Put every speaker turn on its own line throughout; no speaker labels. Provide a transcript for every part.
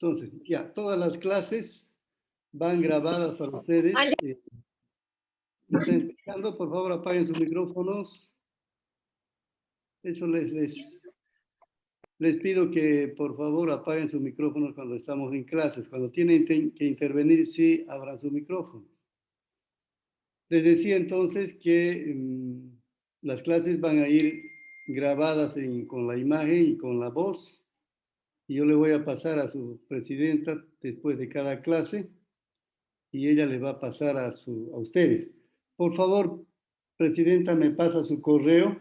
Entonces, ya, todas las clases van grabadas para ustedes. ¿Me están escuchando? Por favor, apaguen sus micrófonos. Eso les pido que, por favor, apaguen sus micrófonos cuando estamos en clases. Cuando tienen que intervenir, sí, abran su micrófono. Les decía entonces que las clases van a ir grabadas con la imagen y con la voz. Y yo le voy a pasar a su presidenta después de cada clase y ella les va a pasar a ustedes. Por favor, presidenta, me pasa su correo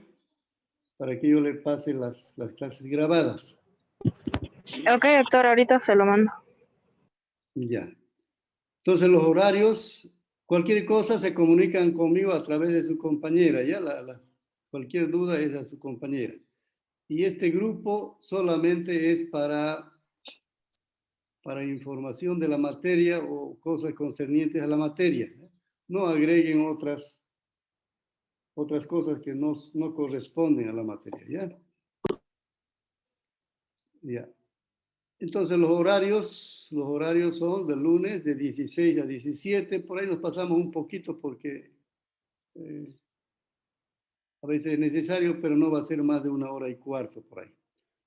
para que yo le pase las clases grabadas.
Ok, doctor, ahorita se lo mando.
Ya. Entonces los horarios, cualquier cosa se comunican conmigo a través de su compañera, ¿ya? Cualquier duda es a su compañera. Y este grupo solamente es para información de la materia o cosas concernientes a la materia. No agreguen otras cosas que no corresponden a la materia, ¿ya? Ya. Entonces los horarios son de lunes de 16 a 17, por ahí nos pasamos un poquito porque a veces es necesario, pero no va a ser más de 1h15 por ahí.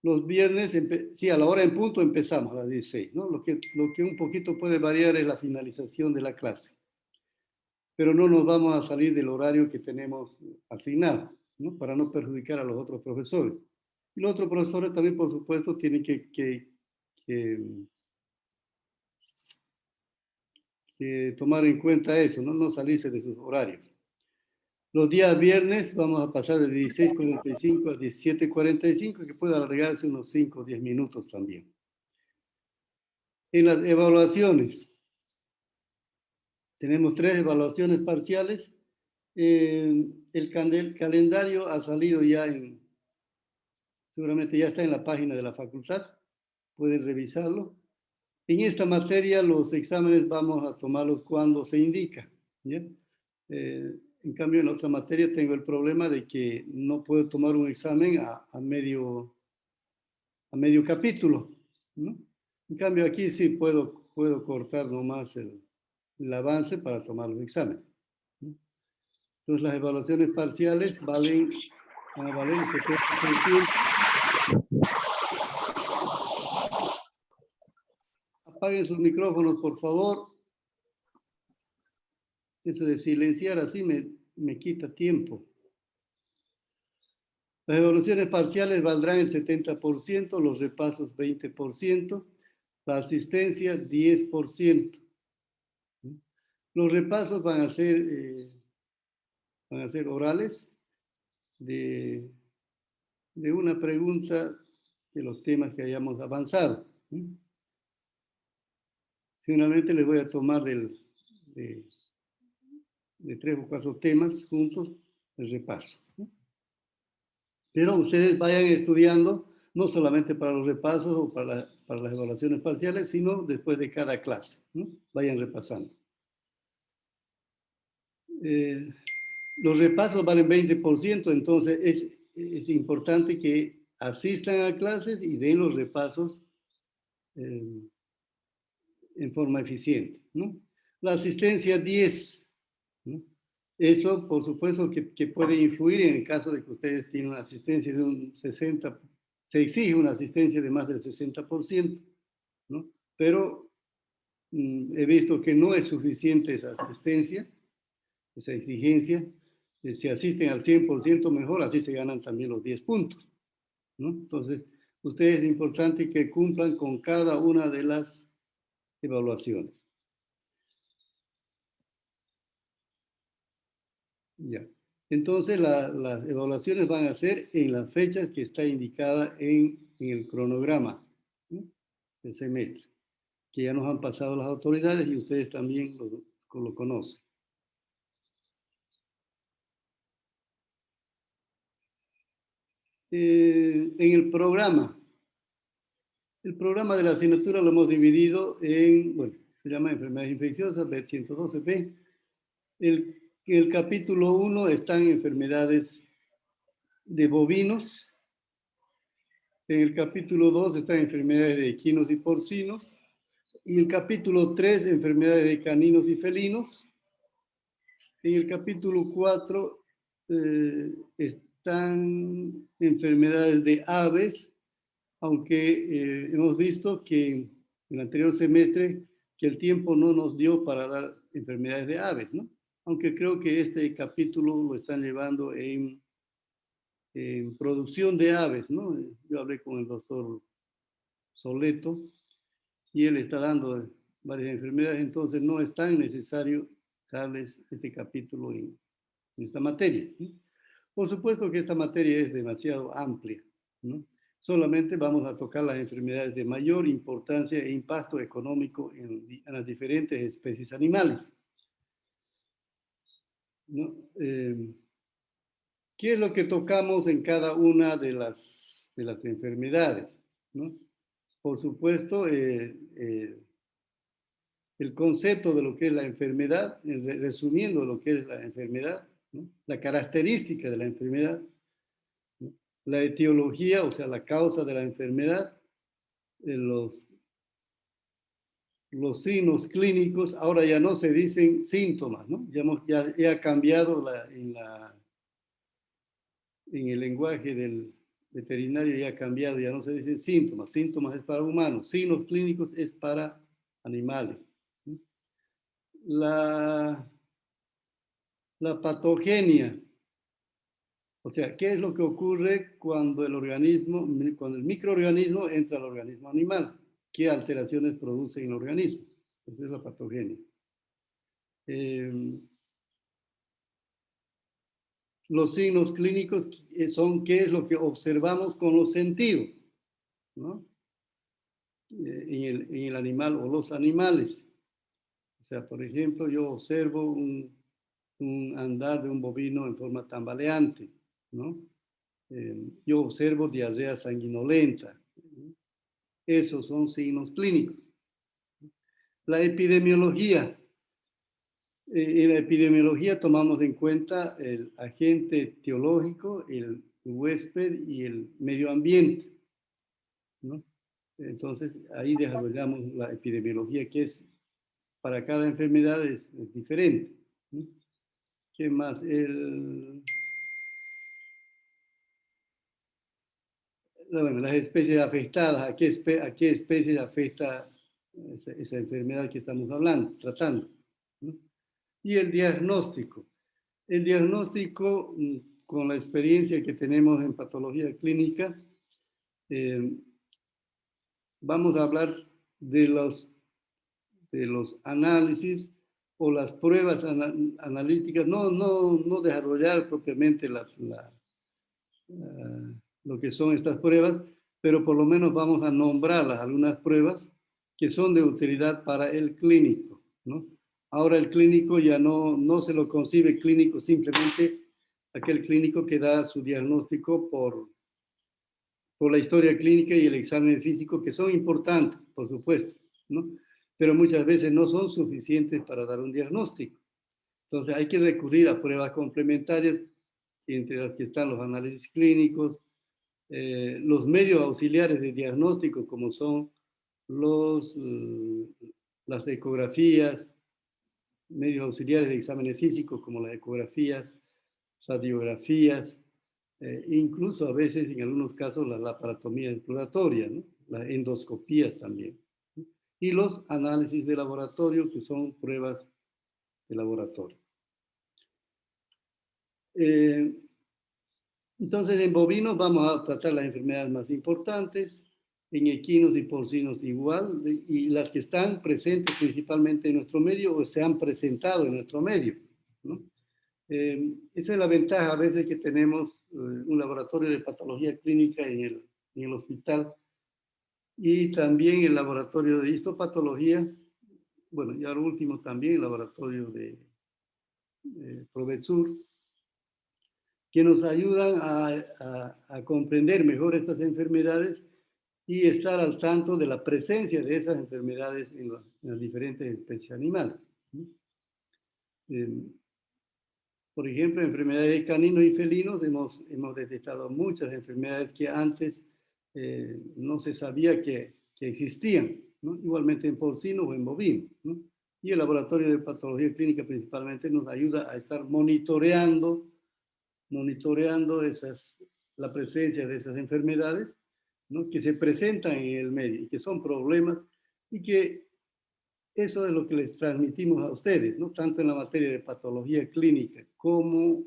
Los viernes, sí, a la hora en punto empezamos, a las 16, ¿no? Lo que un poquito puede variar es la finalización de la clase. Pero no nos vamos a salir del horario que tenemos asignado, ¿no? Para no perjudicar a los otros profesores. Y los otros profesores también, por supuesto, tienen que tomar en cuenta eso, ¿no? No salirse de sus horarios. Los días viernes vamos a pasar de 16:45 a 17:45, que puede alargarse unos 5 o 10 minutos también. En las evaluaciones, tenemos 3 evaluaciones parciales. El calendario ha salido ya seguramente ya está en la página de la facultad, pueden revisarlo. En esta materia los exámenes vamos a tomarlos cuando se indica, ¿ya? En cambio, en otra materia tengo el problema de que no puedo tomar un examen a medio capítulo, ¿no? En cambio, aquí sí puedo cortar nomás el avance para tomar los exámenes, ¿no? Entonces, las evaluaciones parciales van a valer el 70%. Apaguen sus micrófonos, por favor. Eso de silenciar así me quita tiempo. Las evaluaciones parciales valdrán el 70%, los repasos 20%, la asistencia 10%. Los repasos van a ser orales de una pregunta de los temas que hayamos avanzado. Finalmente les voy a tomar de 3 o 4 temas juntos el repaso. Pero ustedes vayan estudiando, no solamente para los repasos o para las evaluaciones parciales, sino después de cada clase, ¿no? Vayan repasando. Los repasos valen 20%, entonces es importante que asistan a clases y den los repasos en forma eficiente, ¿no? La asistencia 10, ¿no? Eso, por supuesto, que puede influir en el caso de que ustedes tienen una asistencia de un 60%, se exige una asistencia de más del 60%, ¿no? Pero he visto que no es suficiente esa asistencia, esa exigencia. Si asisten al 100% mejor, así se ganan también los 10 puntos, ¿no? Entonces, ustedes es importante que cumplan con cada una de las evaluaciones. Ya. Entonces, las evaluaciones van a ser en las fechas que está indicada en el cronograma, ¿no?, del semestre, que ya nos han pasado las autoridades y ustedes también lo conocen. En el programa de la asignatura lo hemos dividido en, bueno, se llama enfermedades infecciosas, B112B. En el capítulo 1 están enfermedades de bovinos. En el capítulo 2 están enfermedades de equinos y porcinos. Y el capítulo 3, enfermedades de caninos y felinos. En el capítulo 4 están enfermedades de aves, aunque hemos visto que en el anterior semestre que el tiempo no nos dio para dar enfermedades de aves, ¿no? Aunque creo que este capítulo lo están llevando en producción de aves, ¿no? Yo hablé con el doctor Soleto y él está dando varias enfermedades, entonces no es tan necesario darles este capítulo en esta materia, ¿no? Por supuesto que esta materia es demasiado amplia, ¿no? Solamente vamos a tocar las enfermedades de mayor importancia e impacto económico en las diferentes especies animales, ¿no? ¿Qué es lo que tocamos en cada una de las enfermedades, ¿no? Por supuesto, el concepto de lo que es la enfermedad, resumiendo lo que es la enfermedad, ¿no? La característica de la enfermedad, ¿no? La etiología, o sea, la causa de la enfermedad, los signos clínicos, ahora ya no se dicen síntomas, ¿no? Ya ha cambiado en el lenguaje del veterinario, ya ha cambiado, ya no se dicen síntomas. Síntomas es para humanos, signos clínicos es para animales, ¿no? La patogenia, o sea, ¿qué es lo que ocurre cuando cuando el microorganismo entra al organismo animal? ¿Qué alteraciones produce en el organismo? Esa es la patogenia. Los signos clínicos son qué es lo que observamos con los sentidos, ¿no? En el animal o los animales. O sea, por ejemplo, yo observo un andar de un bovino en forma tambaleante, ¿no? Yo observo diarrea sanguinolenta. Esos son signos clínicos. La epidemiología. En la epidemiología tomamos en cuenta el agente teológico, el huésped y el medio ambiente, ¿no? Entonces, ahí desarrollamos la epidemiología, que es para cada enfermedad es diferente, ¿no? ¿Qué más? Bueno, las especies afectadas, ¿a qué especies afecta esa enfermedad que estamos hablando, tratando, ¿no? Y el diagnóstico. El diagnóstico, con la experiencia que tenemos en patología clínica, vamos a hablar de los análisis o las pruebas analíticas, no desarrollar propiamente lo que son estas pruebas, pero por lo menos vamos a nombrarlas, algunas pruebas que son de utilidad para el clínico, ¿no? Ahora el clínico ya no se lo concibe clínico simplemente aquel clínico que da su diagnóstico por la historia clínica y el examen físico, que son importantes, por supuesto, ¿no? Pero muchas veces no son suficientes para dar un diagnóstico. Entonces hay que recurrir a pruebas complementarias, entre las que están los análisis clínicos, los medios auxiliares de diagnóstico, como son las ecografías, medios auxiliares de exámenes físicos, como las ecografías, radiografías, incluso a veces, en algunos casos, la laparotomía exploratoria, ¿no? Las endoscopías también, ¿no? Y los análisis de laboratorio, que son pruebas de laboratorio. Entonces, en bovinos vamos a tratar las enfermedades más importantes, en equinos y porcinos igual, y las que están presentes principalmente en nuestro medio o se han presentado en nuestro medio, ¿no? Esa es la ventaja a veces que tenemos un laboratorio de patología clínica en el hospital y también el laboratorio de histopatología, bueno, y ahora último también el laboratorio de Provetsur, que nos ayudan a comprender mejor estas enfermedades y estar al tanto de la presencia de esas enfermedades en las diferentes especies animales, ¿no? Por ejemplo, enfermedades de caninos y felinos, hemos detectado muchas enfermedades que antes no se sabía que existían, ¿no? Igualmente en porcino o en bovino, ¿no? Y el laboratorio de patología clínica principalmente nos ayuda a estar monitoreando la presencia de esas enfermedades, ¿no? Que se presentan en el medio y que son problemas y que eso es lo que les transmitimos a ustedes, ¿no? Tanto en la materia de patología clínica como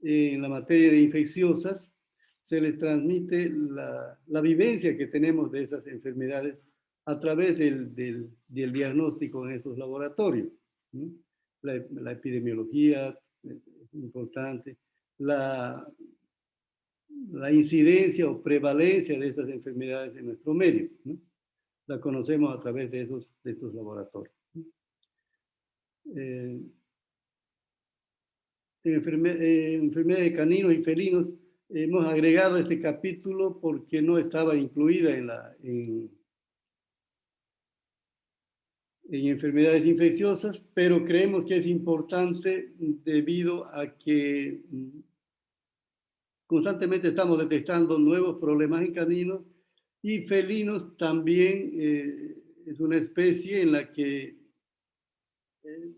en la materia de infecciosas, se les transmite la vivencia que tenemos de esas enfermedades a través del diagnóstico en estos laboratorios, ¿no? La epidemiología es importante, la incidencia o prevalencia de estas enfermedades en nuestro medio, ¿no? La conocemos a través de estos laboratorios. Enfermedad de caninos y felinos, hemos agregado este capítulo porque no estaba incluida en enfermedades infecciosas, pero creemos que es importante debido a que constantemente estamos detectando nuevos problemas en caninos y felinos también. Es una especie en la que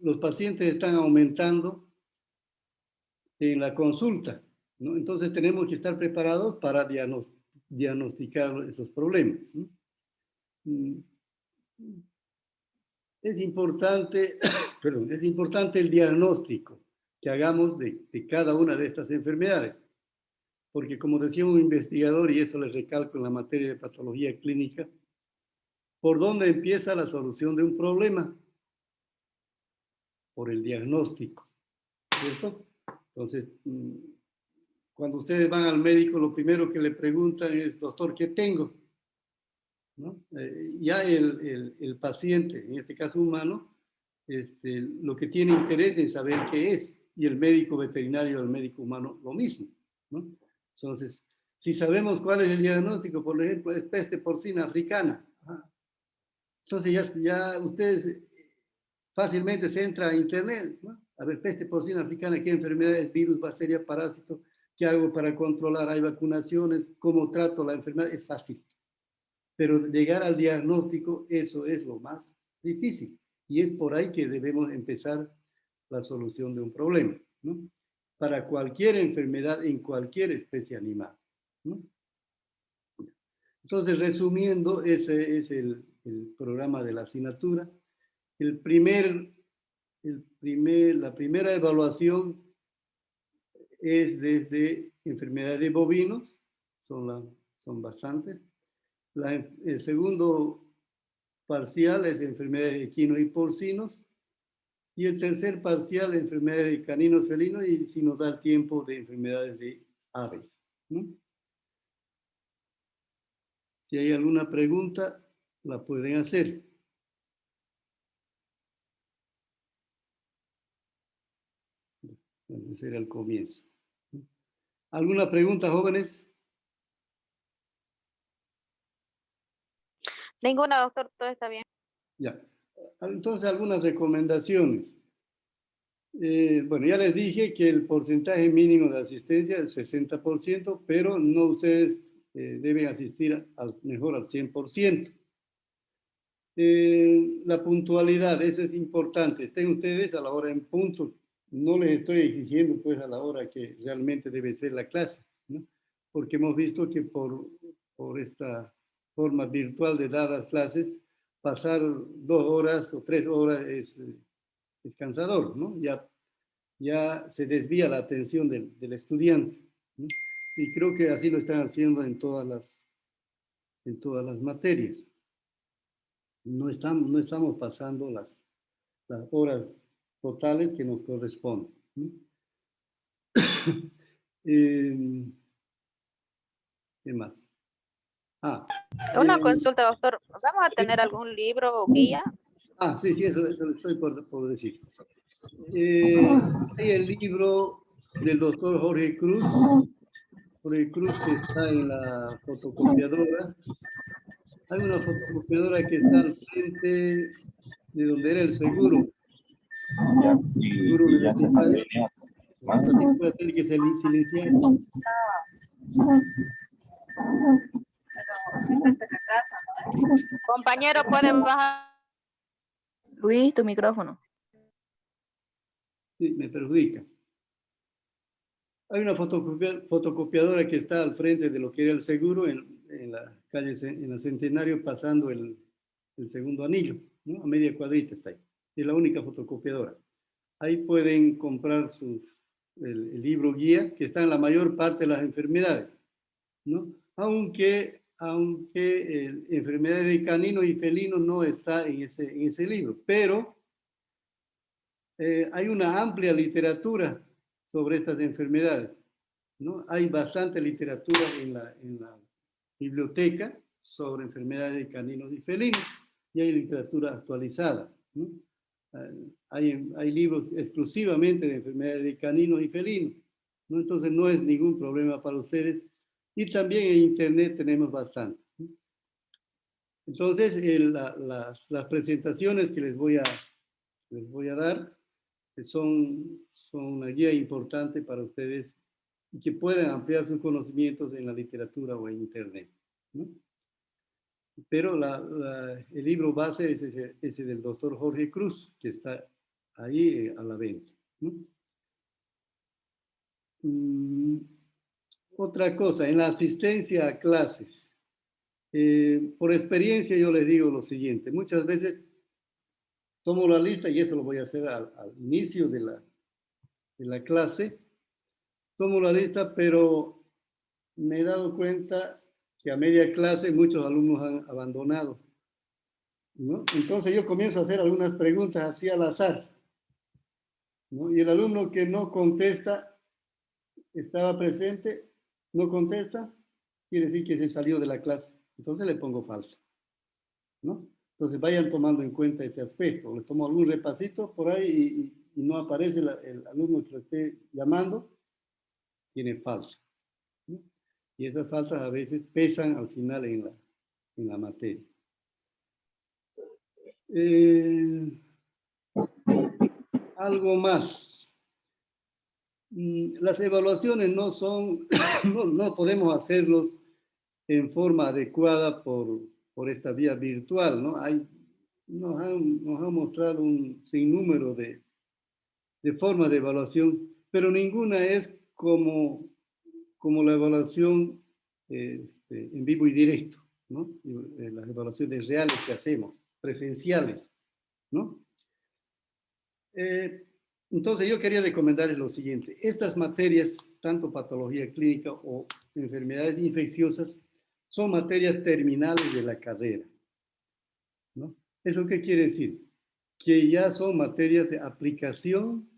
los pacientes están aumentando en la consulta, ¿no? Entonces tenemos que estar preparados para diagnosticar esos problemas, ¿no? Es importante, perdón, es importante el diagnóstico que hagamos de cada una de estas enfermedades, porque como decía un investigador, y eso les recalco en la materia de patología clínica, ¿por dónde empieza la solución de un problema? Por el diagnóstico, ¿cierto? Entonces, cuando ustedes van al médico, lo primero que le preguntan es, doctor, ¿qué tengo? ¿No? Ya el paciente, en este caso humano, lo que tiene interés en saber qué es, y el médico veterinario, el médico humano, lo mismo, ¿no? Entonces, si sabemos cuál es el diagnóstico, por ejemplo, es peste porcina africana, entonces ya ustedes fácilmente se entra a internet, ¿no? A ver, peste porcina africana, qué enfermedad es, virus, bacteria, parásito, qué hago para controlar, hay vacunaciones, cómo trato la enfermedad, es fácil. Pero llegar al diagnóstico, eso es lo más difícil. Y es por ahí que debemos empezar la solución de un problema, ¿no? Para cualquier enfermedad en cualquier especie animal, ¿no? Entonces, resumiendo, ese es el programa de la asignatura. La primera evaluación es desde enfermedades de bovinos, son bastantes. El segundo parcial es enfermedades de equinos y porcinos. Y el tercer parcial, enfermedades de caninos, felinos, y si nos da el tiempo, de enfermedades de aves, ¿no? Si hay alguna pregunta, la pueden hacer. Ese era el comienzo. ¿Alguna pregunta, jóvenes?
Ninguna, doctor, todo está bien.
Ya. Entonces, algunas recomendaciones. Bueno, ya les dije que el porcentaje mínimo de asistencia es el 60%, pero no ustedes deben asistir mejor al 100%. La puntualidad, eso es importante. Estén ustedes a la hora en punto. No les estoy exigiendo pues a la hora que realmente debe ser la clase, ¿no? Porque hemos visto que por esta forma virtual de dar las clases, pasar 2 horas o 3 horas es cansador, ¿no? Ya se desvía la atención del estudiante, ¿no? Y creo que así lo están haciendo en todas las materias. No estamos pasando las horas totales que nos corresponden, ¿no? ¿Qué más?
Una consulta, doctor. ¿Vamos a tener algún libro o guía?
Sí, eso estoy por decir. Hay el libro del doctor Jorge Cruz, que está en la fotocopiadora. Hay una fotocopiadora que está al frente de donde era el seguro. Seguro universitario. Puede ser que se silencia.
siempre se retrasa, ¿no?
Compañero, puede bajar.
Luis, tu micrófono.
Sí, me perjudica. Hay una fotocopiadora que está al frente de lo que era el seguro en la calle, en el Centenario, pasando el segundo anillo, ¿no? A media cuadrita está ahí. Es la única fotocopiadora. Ahí pueden comprar el libro guía, que está en la mayor parte de las enfermedades, ¿no? Aunque enfermedades de canino y felino no está en ese libro, pero hay una amplia literatura sobre estas enfermedades, ¿no? Hay bastante literatura en la biblioteca sobre enfermedades de caninos y felinos, y hay literatura actualizada, ¿no? Hay libros exclusivamente de enfermedades de caninos y felinos, ¿no? Entonces no es ningún problema para ustedes. Y también en Internet tenemos bastante, ¿no? Entonces, las presentaciones que les voy a dar son una guía importante para ustedes y que puedan ampliar sus conocimientos en la literatura o en Internet, ¿no? Pero el libro base es ese del doctor Jorge Cruz, que está ahí a la venta, ¿no? Otra cosa, en la asistencia a clases, por experiencia yo les digo lo siguiente: muchas veces tomo la lista, y eso lo voy a hacer al inicio de la clase, tomo la lista, pero me he dado cuenta que a media clase muchos alumnos han abandonado, ¿no? Entonces yo comienzo a hacer algunas preguntas así al azar, ¿no? Y el alumno que no contesta, estaba presente, no contesta, quiere decir que se salió de la clase. Entonces le pongo falta, ¿no? Entonces vayan tomando en cuenta ese aspecto. Le tomo algún repasito por ahí y no aparece el alumno que lo esté llamando, tiene falta, ¿no? Y esas faltas a veces pesan al final en la materia. Algo más. Las evaluaciones no son, no podemos hacerlos en forma adecuada por esta vía virtual, ¿no? Nos han mostrado un sinnúmero de formas de evaluación, pero ninguna es como la evaluación en vivo y directo, ¿no? Las evaluaciones reales que hacemos, presenciales, ¿no? Entonces yo quería recomendarles lo siguiente: estas materias, tanto patología clínica o enfermedades infecciosas, son materias terminales de la carrera, ¿no? ¿Eso qué quiere decir? Que ya son materias de aplicación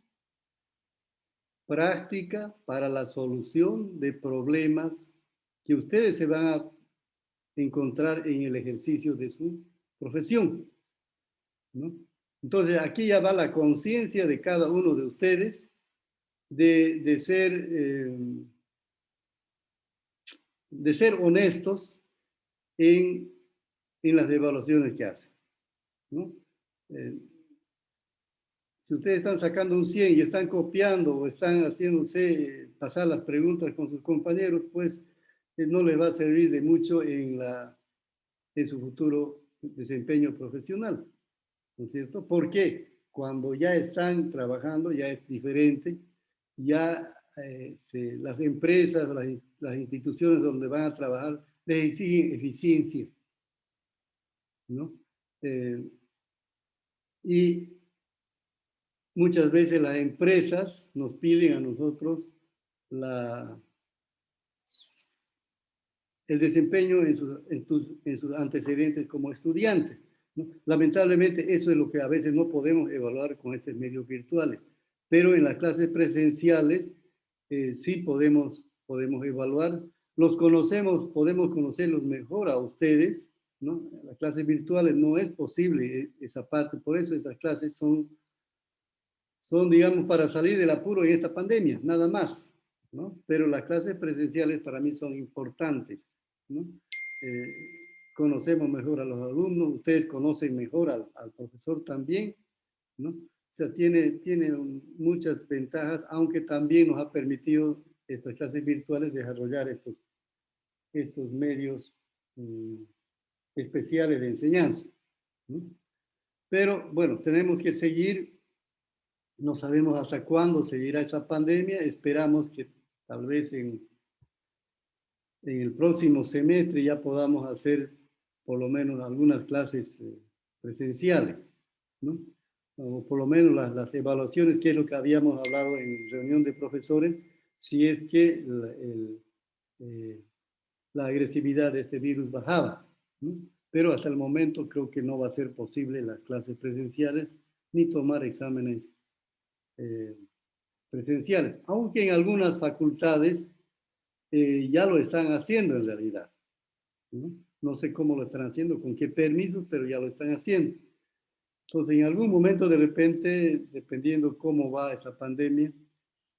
práctica para la solución de problemas que ustedes se van a encontrar en el ejercicio de su profesión, ¿no? Entonces, aquí ya va la conciencia de cada uno de ustedes de ser honestos en las evaluaciones que hacen, ¿no? Si ustedes están sacando un 100 y están copiando o están haciéndose pasar las preguntas con sus compañeros, pues no les va a servir de mucho en su futuro desempeño profesional, ¿no es cierto? Porque cuando ya están trabajando ya es diferente, ya las empresas, las instituciones donde van a trabajar les exigen eficiencia, ¿no? Y muchas veces las empresas nos piden a nosotros el desempeño en sus antecedentes como estudiantes, ¿no? Lamentablemente eso es lo que a veces no podemos evaluar con estos medios virtuales, pero en las clases presenciales sí podemos evaluar. Los conocemos, podemos conocerlos mejor a ustedes, ¿no? En las clases virtuales no es posible esa parte, por eso estas clases son, digamos, para salir del apuro en esta pandemia, nada más, ¿no? Pero las clases presenciales para mí son importantes, ¿no? Conocemos mejor a los alumnos, ustedes conocen mejor al profesor también, ¿no? O sea, tiene muchas ventajas, aunque también nos ha permitido estas clases virtuales desarrollar estos medios especiales de enseñanza, ¿no? Pero bueno, tenemos que seguir, no sabemos hasta cuándo seguirá esta pandemia, esperamos que tal vez en el próximo semestre ya podamos hacer por lo menos algunas clases presenciales, ¿no? O por lo menos las evaluaciones, que es lo que habíamos hablado en reunión de profesores, si es que la agresividad de este virus bajaba, ¿no? Pero hasta el momento creo que no va a ser posible las clases presenciales ni tomar exámenes presenciales, aunque en algunas facultades ya lo están haciendo en realidad, ¿no? No sé cómo lo están haciendo, con qué permisos, pero ya lo están haciendo. Entonces, en algún momento, de repente, dependiendo cómo va esta pandemia,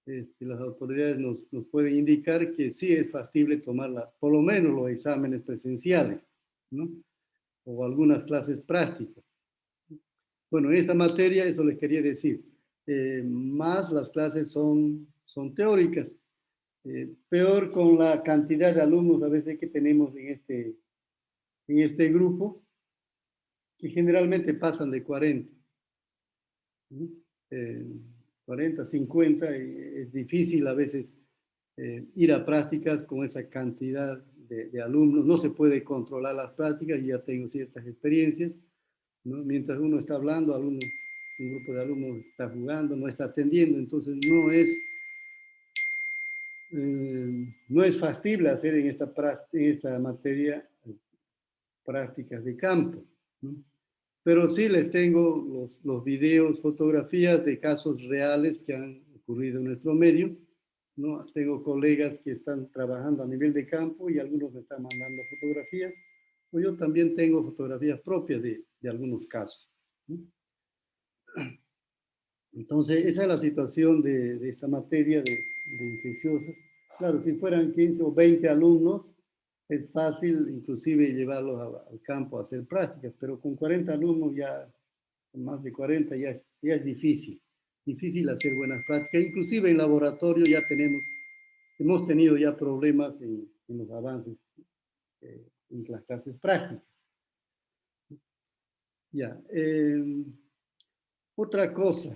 las autoridades nos pueden indicar que sí es factible tomar por lo menos los exámenes presenciales, ¿no? O algunas clases prácticas. Bueno, en esta materia, eso les quería decir, más las clases son teóricas. Peor con la cantidad de alumnos a veces que tenemos en este grupo, que generalmente pasan de 40. ¿No? 40, 50, es difícil a veces ir a prácticas con esa cantidad de alumnos. No se puede controlar las prácticas, y ya tengo ciertas experiencias, ¿no? Mientras uno está hablando, un grupo de alumnos está jugando, no está atendiendo, entonces no es factible hacer en esta materia prácticas de campo, ¿no? Pero sí les tengo los videos, fotografías de casos reales que han ocurrido en nuestro medio, ¿no? Tengo colegas que están trabajando a nivel de campo y algunos me están mandando fotografías, o yo también tengo fotografías propias de algunos casos, ¿no? Entonces, esa es la situación de esta materia de infecciosas. Claro, si fueran 15 o 20 alumnos, es fácil inclusive llevarlos al campo a hacer prácticas, pero con 40 alumnos ya, con más de 40 ya es difícil hacer buenas prácticas. Inclusive en laboratorio ya hemos tenido ya problemas en los avances en las clases prácticas. Ya, otra cosa.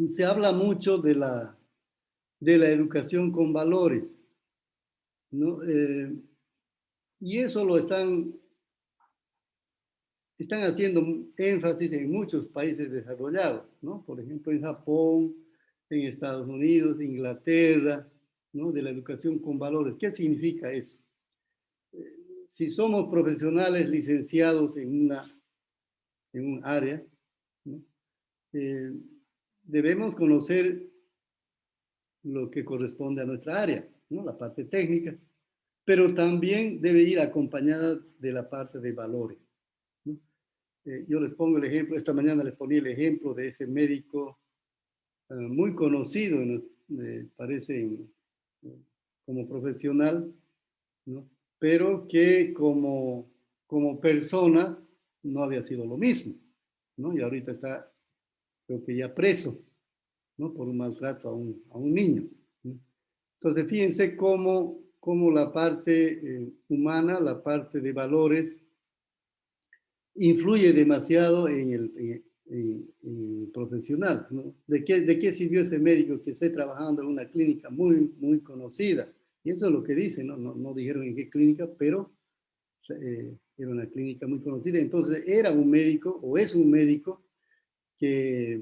Se habla mucho de la educación con valores, ¿no? Y eso lo están haciendo énfasis en muchos países desarrollados, ¿no? Por ejemplo, en Japón, en Estados Unidos, Inglaterra, ¿no? De la educación con valores. ¿Qué significa eso? Si somos profesionales licenciados en un área, ¿no? Debemos conocer lo que corresponde a nuestra área, ¿no? La parte técnica, pero también debe ir acompañada de la parte de valores, ¿no? Yo les pongo el ejemplo, esta mañana les ponía el ejemplo de ese médico muy conocido, parece como profesional, ¿no? Pero que como persona no había sido lo mismo, ¿no? Y ahorita está, creo que ya preso, ¿no? Por un maltrato a un niño, ¿no? Entonces, fíjense cómo la parte humana, la parte de valores, influye demasiado en el profesional, ¿no? ¿De qué sirvió ese médico que esté trabajando en una clínica muy, muy conocida? Y eso es lo que dicen, ¿no? No dijeron en qué clínica, pero era una clínica muy conocida. Entonces, era un médico, o es un médico, que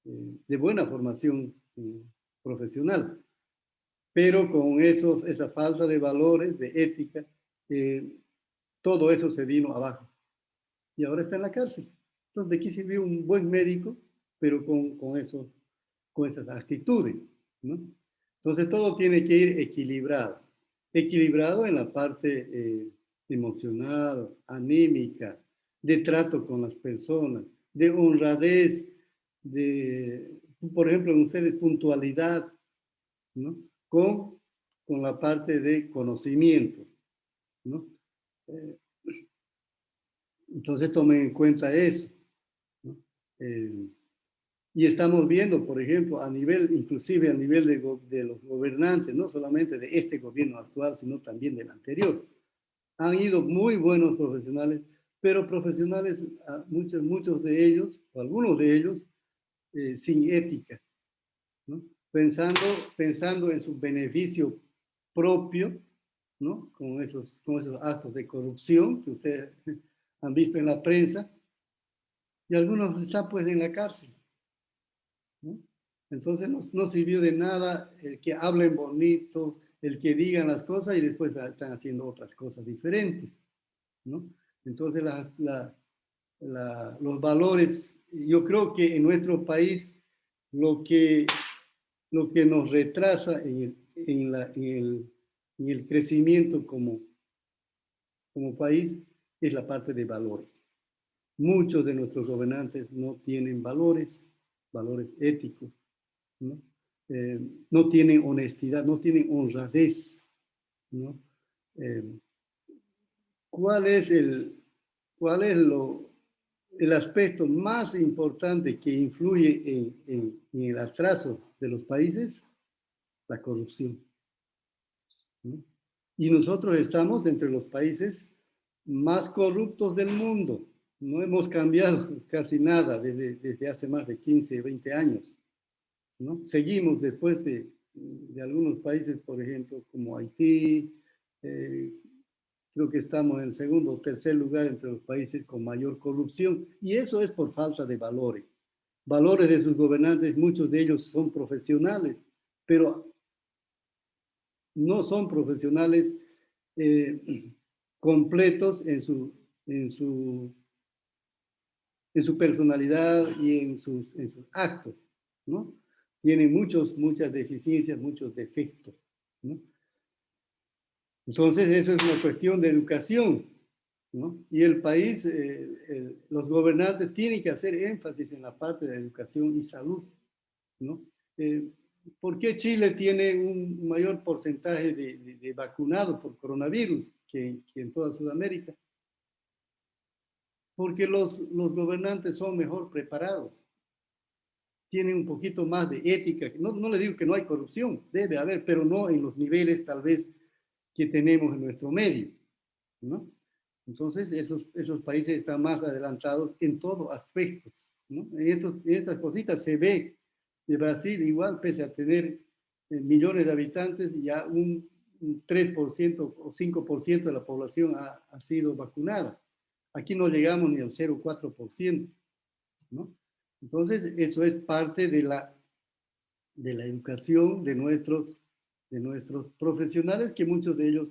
de buena formación profesional, pero con esa falta de valores, de ética, todo eso se vino abajo. Y ahora está en la cárcel. Entonces, ¿de qué sirvió un buen médico, pero con esas actitudes, ¿no? Entonces, todo tiene que ir equilibrado. Equilibrado en la parte emocional, anímica, de trato con las personas, de honradez, por ejemplo, en ustedes, puntualidad, ¿no? Con la parte de conocimiento, ¿no? Entonces tomen en cuenta eso, ¿no? Y estamos viendo, por ejemplo, inclusive a nivel de los gobernantes, no solamente de este gobierno actual, sino también del anterior. Han ido muy buenos profesionales, pero profesionales, muchos de ellos, o algunos de ellos, sin ética, ¿no? Pensando en su beneficio propio, ¿no? Con esos actos de corrupción que ustedes han visto en la prensa, y algunos están pues en la cárcel, ¿no? Entonces no sirvió de nada el que hablen bonito, el que digan las cosas y después están haciendo otras cosas diferentes, ¿no? Entonces los valores, yo creo que en nuestro país lo que nos retrasa en el crecimiento como país es la parte de valores. Muchos de nuestros gobernantes no tienen valores éticos, ¿no? No tienen honestidad, no tienen honradez, ¿no? Eh, ¿Cuál es el aspecto más importante que influye en el atraso de los países? La corrupción, ¿no? Y nosotros estamos entre los países más corruptos del mundo. No hemos cambiado casi nada desde hace más de 15, 20 años, ¿no? Seguimos después de algunos países, por ejemplo, como Haití. Creo que estamos en el segundo o tercer lugar entre los países con mayor corrupción. Y eso es por falta de valores. Valores de sus gobernantes, muchos de ellos son profesionales, pero no son profesionales completos en su personalidad y en sus actos, ¿no? Tienen muchas deficiencias, muchos defectos, ¿no? Entonces, eso es una cuestión de educación, ¿no? Y el país, los gobernantes tienen que hacer énfasis en la parte de educación y salud, ¿no? ¿Por qué Chile tiene un mayor porcentaje de vacunados por coronavirus que en toda Sudamérica? Porque los gobernantes son mejor preparados, tienen un poquito más de ética. No le digo que no hay corrupción, debe haber, pero no en los niveles tal vez que tenemos en nuestro medio, ¿no? Entonces, esos países están más adelantados en todos aspectos, ¿no? En estas cositas se ve que Brasil igual, pese a tener millones de habitantes, ya un 3% o 5% de la población ha sido vacunada. Aquí no llegamos ni al 0,4%, ¿no? Entonces, eso es parte de la educación de nuestros profesionales, que muchos de ellos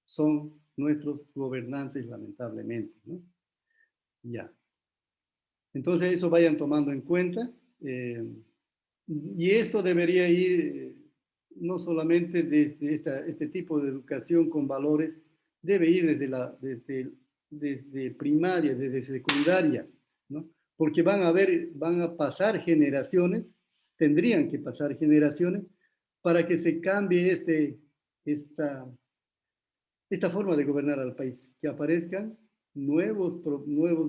son nuestros gobernantes, lamentablemente, ¿no? Ya. Entonces, eso vayan tomando en cuenta. Y esto debería ir no solamente desde este tipo de educación con valores, debe ir desde primaria, desde secundaria, ¿no? Porque van a pasar generaciones, tendrían que pasar generaciones para que se cambie esta forma de gobernar al país, que aparezcan nuevos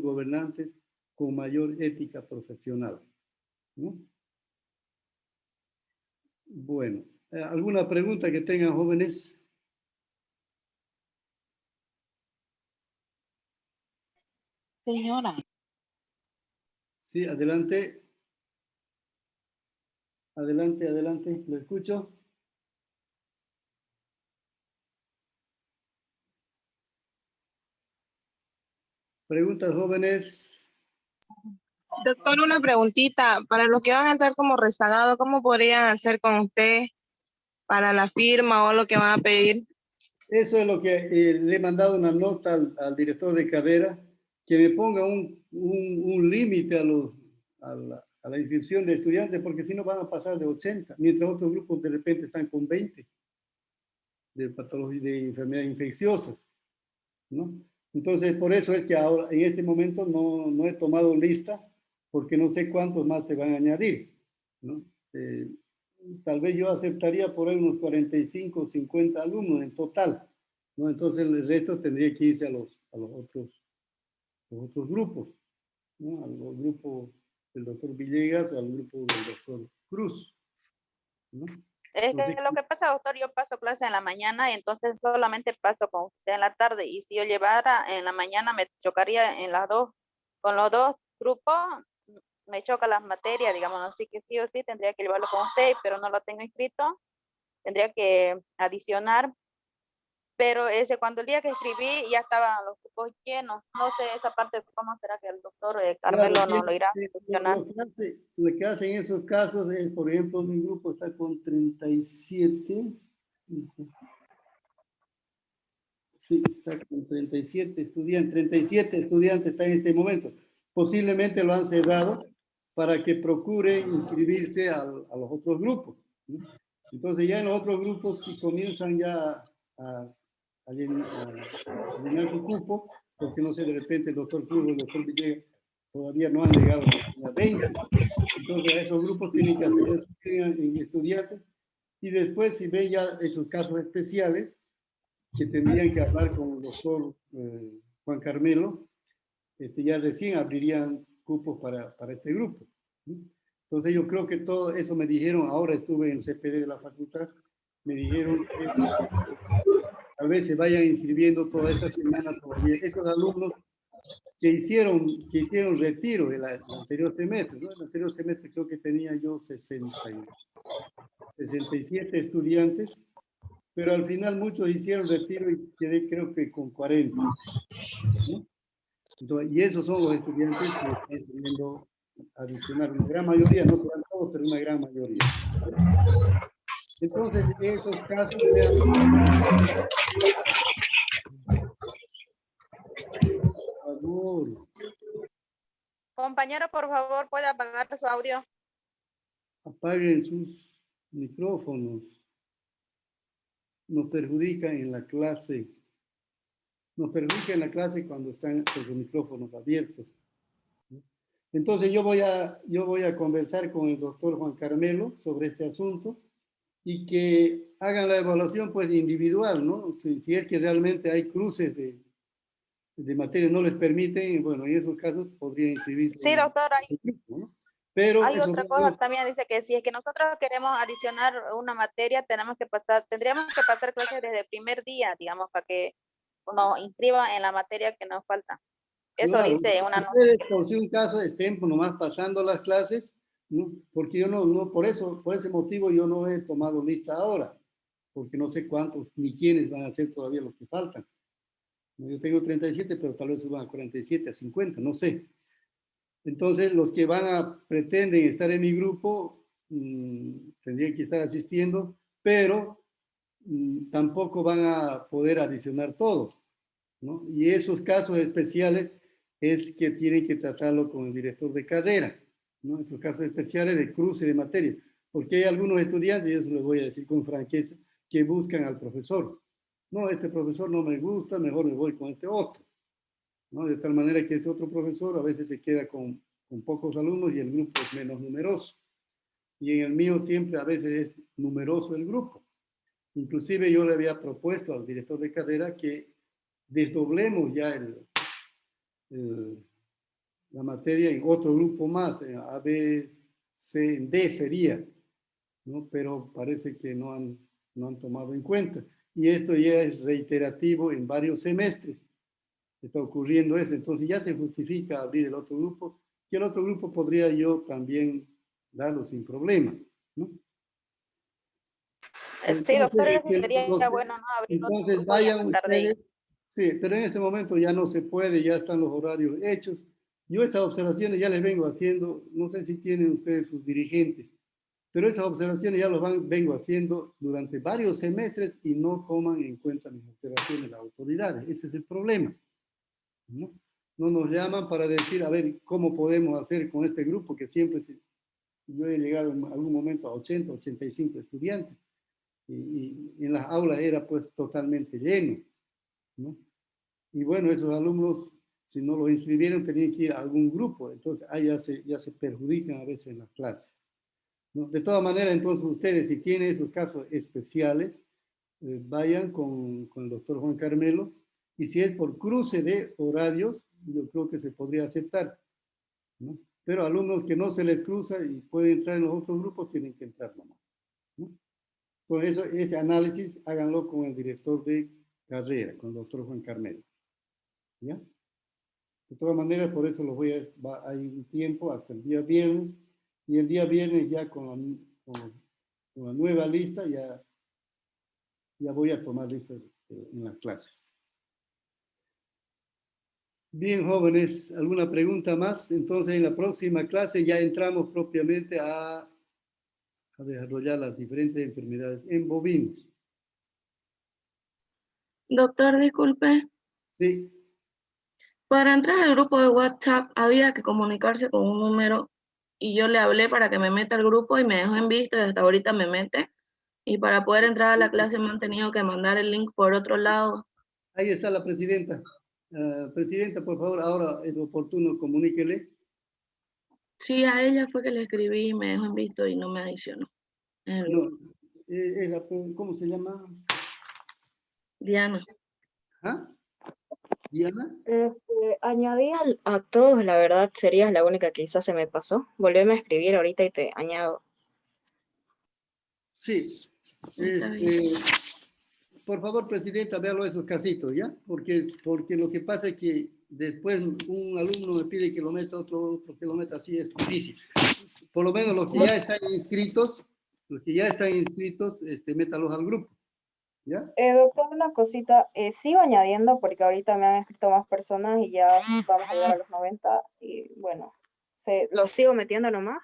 gobernantes con mayor ética profesional, ¿no? Bueno, ¿alguna pregunta que tengan, jóvenes?
Señora,
Sí, adelante. Adelante, lo escucho. Preguntas, jóvenes.
doctor, una preguntita. Para los que van a entrar como rezagados, ¿cómo podrían hacer con usted para la firma o lo que van a pedir?
Eso es lo que le he mandado una nota al director de carrera, que me ponga un límite a la inscripción de estudiantes, porque si no van a pasar de 80, mientras otros grupos de repente están con 20 de patologías, de enfermedades infecciosas, ¿no? Entonces, por eso es que ahora, en este momento, no he tomado lista, porque no sé cuántos más se van a añadir, ¿no? Tal vez yo aceptaría por ahí unos 45 o 50 alumnos en total, ¿no? Entonces, el resto tendría que irse a los otros grupos, ¿no? A los grupos del doctor Villegas o al grupo del doctor Cruz, ¿no?
Es
Entonces,
que lo que pasa, doctor, yo paso clase en la mañana y entonces solamente paso con usted en la tarde. Y si yo llevara en la mañana, me chocaría en las dos, con los dos grupos, me choca las materias, digamos, así que sí o sí tendría que llevarlo con usted, pero no lo tengo inscrito. Tendría que adicionar, pero ese cuando el día que escribí ya estaban los grupos llenos. No sé esa parte, ¿cómo será que el doctor
claro,
Carmelo nos lo irá a solucionar?
lo que hace en esos casos es, por ejemplo, mi grupo está con 37. Sí, está con 37 estudiantes está en este momento. Posiblemente lo han cerrado para que procure inscribirse a los otros grupos, ¿no? Entonces ya en los otros grupos, si comienzan ya a llenar su cupo, porque no sé, de repente el doctor Cruz o el doctor Villegas todavía no han llegado a 20. Entonces a esos grupos tienen que hacer en estudiantes y después si ven ya esos casos especiales, que tendrían que hablar con el doctor Juan Carmelo, ya recién abrirían cupos para este grupo, ¿sí? Entonces yo creo que todo eso me dijeron, ahora estuve en el CPD de la facultad, me dijeron que tal vez se vayan inscribiendo toda esta semana todavía esos alumnos que hicieron retiro el anterior semestre, ¿no? El anterior semestre creo que tenía yo 67 estudiantes, pero al final muchos hicieron retiro y quedé creo que con 40, ¿no? Entonces, y esos son los estudiantes que están teniendo adicionar, una gran mayoría, no serán todos, pero una gran mayoría. Entonces, en esos casos, vean, por favor,
Compañero, por favor, puede apagar su audio.
apaguen sus micrófonos, nos perjudican en la clase. Nos perjudica en la clase cuando están con los micrófonos abiertos, ¿no? Entonces yo voy a conversar con el doctor Juan Carmelo sobre este asunto y que hagan la evaluación pues individual, ¿no? Si es que realmente hay cruces de materia no les permiten, bueno, en esos casos podría inscribirse
Sí, doctor,
en el grupo, ¿no? Pero
hay
eso
otra cosa también, dice que si es que nosotros queremos adicionar una materia, tendríamos que pasar clases desde el primer día, digamos, para que nos inscriban en la materia que nos falta. Eso
claro,
dice una nota.
ustedes por si un caso estén pues, nomás pasando las clases, ¿no? Porque yo no, por ese motivo yo no he tomado lista ahora, porque no sé cuántos ni quiénes van a ser todavía los que faltan. Yo tengo 37, pero tal vez suban a 47, a 50, no sé. Entonces, los que pretenden estar en mi grupo, tendrían que estar asistiendo, pero tampoco van a poder adicionar todos, ¿no? Y esos casos especiales es que tienen que tratarlo con el director de carrera, ¿no? Esos casos especiales de cruce de materia, porque hay algunos estudiantes, y eso les voy a decir con franqueza, que buscan al profesor. No, este profesor no me gusta, mejor me voy con este otro, ¿no? De tal manera que ese otro profesor a veces se queda con pocos alumnos y el grupo es menos numeroso. Y en el mío siempre a veces es numeroso el grupo. Inclusive yo le había propuesto al director de carrera que desdoblemos ya la materia en otro grupo más, A, B, C, D sería, ¿no? Pero parece que no han tomado en cuenta. Y esto ya es reiterativo en varios semestres. Está ocurriendo eso, entonces ya se justifica abrir el otro grupo, que el otro grupo podría yo también darlo sin problema, ¿no?
Sí, doctor,
Entonces,
sería bueno, ¿no? Abrir otro
entonces
grupo y en
vayan
la tarde.
ustedes, sí, pero en este momento ya no se puede, ya están los horarios hechos. Yo esas observaciones ya les vengo haciendo, no sé si tienen ustedes sus dirigentes, pero esas observaciones ya vengo haciendo durante varios semestres y no toman en cuenta mis observaciones las autoridades. Ese es el problema, ¿no? No nos llaman para decir, a ver, ¿cómo podemos hacer con este grupo que siempre, yo he llegado en algún momento a 80, 85 estudiantes y en las aulas era pues totalmente lleno, ¿no? Y bueno, esos alumnos, si no los inscribieron, tenían que ir a algún grupo, entonces ahí ya se perjudican a veces en las clases, ¿no? De todas maneras, entonces ustedes, si tienen esos casos especiales, vayan con el doctor Juan Carmelo, y si es por cruce de horarios, yo creo que se podría aceptar, ¿no? Pero alumnos que no se les cruza y pueden entrar en los otros grupos, tienen que entrar nomás, ¿no? Por eso, ese análisis háganlo con el director de carrera, con el doctor Juan Carmelo. ¿Ya? De todas maneras, por eso hay un tiempo hasta el día viernes, y el día viernes ya con la nueva lista ya voy a tomar listas en las clases. Bien, jóvenes, ¿alguna pregunta más? Entonces, en la próxima clase ya entramos propiamente a desarrollar las diferentes enfermedades en bovinos.
Doctor, disculpe.
Sí,
Para entrar al grupo de WhatsApp había que comunicarse con un número y yo le hablé para que me meta al grupo y me dejó en visto y hasta ahorita me mete. Y para poder entrar a la clase me han tenido que mandar el link por otro lado.
ahí está la presidenta. Presidenta, por favor, ahora es oportuno, comuníquele.
Sí, a ella fue que le escribí y me dejó en visto y no me adicionó.
No, ¿cómo se llama?
Diana.
¿Ah? ¿Diana?
Añadí a todos, la verdad, serías la única que quizás se me pasó. Volveme a escribir ahorita y te añado.
Sí.
Está bien.
Por favor, presidenta, véalo esos casitos, ¿ya? Porque lo que pasa es que después un alumno me pide que lo meta, otro que lo meta, así es difícil. Por lo menos los que ya están inscritos, métalos al grupo, ¿ya?
Doctor, una cosita, sigo añadiendo porque ahorita me han escrito más personas y ya vamos a llegar a los 90 y bueno,
¿Lo sigo metiendo nomás?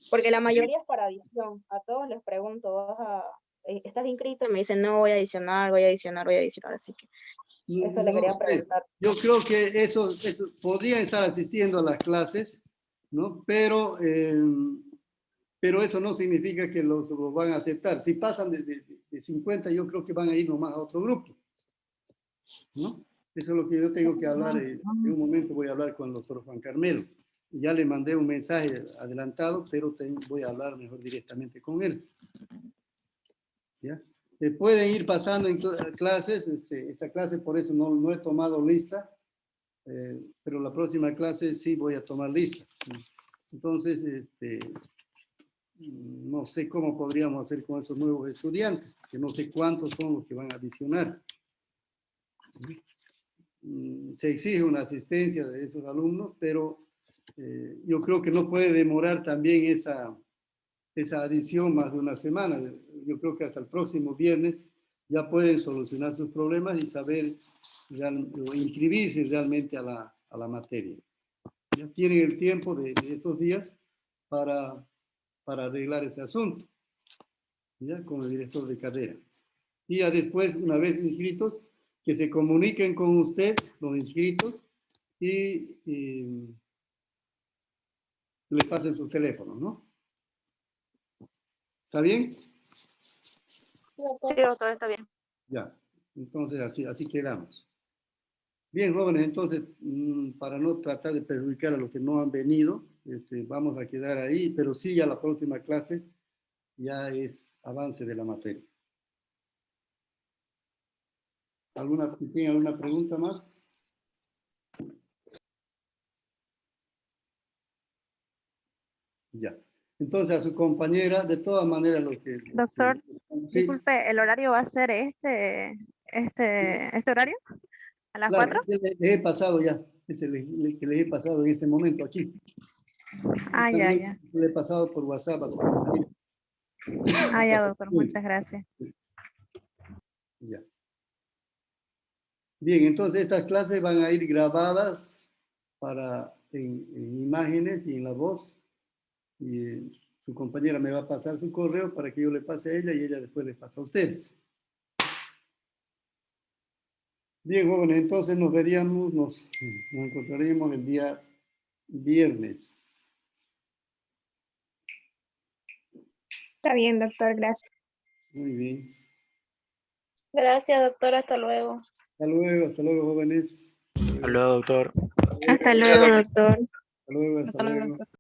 Porque la mayoría
es para adición. A todos les pregunto, ¿estás inscrito?
me dicen, no, voy a adicionar, así que
Eso le
No
quería
sé.
preguntar.
Yo creo que eso podrían estar asistiendo a las clases, ¿no? Pero eso no significa que los van a aceptar. Si pasan de 50, yo creo que van a ir nomás a otro grupo, ¿no? Eso es lo que yo tengo que hablar. En un momento voy a hablar con el doctor Juan Carmelo. Ya le mandé un mensaje adelantado, pero voy a hablar mejor directamente con él. ¿Ya? Pueden ir pasando en clases. Esta clase por eso no he tomado lista, pero la próxima clase sí voy a tomar lista. Entonces, no sé cómo podríamos hacer con esos nuevos estudiantes, que no sé cuántos son los que van a adicionar. Se exige una asistencia de esos alumnos, pero yo creo que no puede demorar también esa adición más de una semana. Yo creo que hasta el próximo viernes ya pueden solucionar sus problemas y saber o inscribirse realmente a la materia. Ya tienen el tiempo de estos días para arreglar ese asunto, ¿ya? Con el director de carrera. Y ya después, una vez inscritos, que se comuniquen con usted, los inscritos, y le pasen sus teléfonos, ¿no? ¿Está bien?
Sí, doctor, está bien.
Ya, entonces así quedamos. Bien, jóvenes, entonces, para no tratar de perjudicar a los que no han venido, vamos a quedar ahí, pero sí ya la próxima clase ya es avance de la materia. ¿Tienen alguna pregunta más? Ya. Entonces, a su compañera, de todas maneras, lo que...
Doctor,
sí,
disculpe, ¿el horario va a ser este horario? ¿A las
claro,
4?
les he pasado ya, que les he pasado en este momento aquí.
Ah, ya,
También
ya.
le he pasado por WhatsApp a su compañera.
Ah, ya, doctor, muchas gracias.
Ya. Bien, entonces estas clases van a ir grabadas en imágenes y en la voz. Y su compañera me va a pasar su correo para que yo le pase a ella y ella después le pasa a ustedes. Bien, jóvenes, entonces nos encontraríamos el día viernes.
Está bien, doctor, gracias.
Muy bien.
Gracias, doctor, hasta luego.
Hasta luego, jóvenes.
Hasta luego, doctor.
Hasta luego, doctor.
Hasta luego.